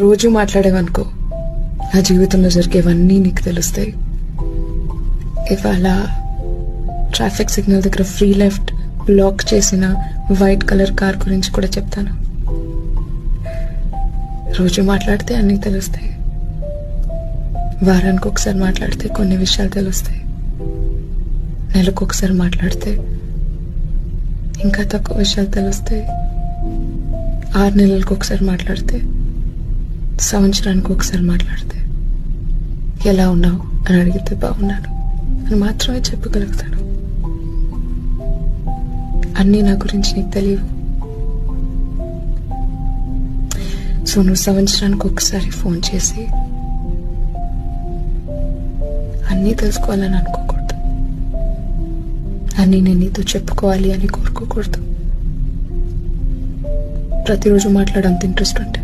రోజు మాట్లాడేవనుకో నా జీవితంలో జరిగేవన్నీ నీకు తెలుస్తాయి. ఇవాళ ట్రాఫిక్ సిగ్నల్ దగ్గర ఫ్రీ లెఫ్ట్ బ్లాక్ చేసిన వైట్ కలర్ కార్ గురించి కూడా చెప్తాను. రోజు మాట్లాడితే అన్నీ తెలుస్తాయి. వారానికి ఒకసారి మాట్లాడితే కొన్ని విషయాలు తెలుస్తాయి. నెలకు ఒకసారి మాట్లాడితే ఇంకా తక్కువ విషయాలు తెలుస్తాయి. 6 నెలలకు ఒకసారి మాట్లాడితే, సంవత్సరానికి ఒకసారి మాట్లాడితే ఎలా ఉన్నావు అని అడిగితే బాగున్నాను అని మాత్రమే చెప్పగలుగుతాను. అన్నీ నా గురించి నీకు తెలియవు. సో నువ్వు సంవత్సరానికి ఒకసారి ఫోన్ చేసి అన్నీ తెలుసుకోవాలని అనుకోకూడదు. అన్నీ నేను నీతో చెప్పుకోవాలి అని కోరుకోకూడదు. ప్రతిరోజు మాట్లాడంత ఇంట్రెస్ట్ ఉంటే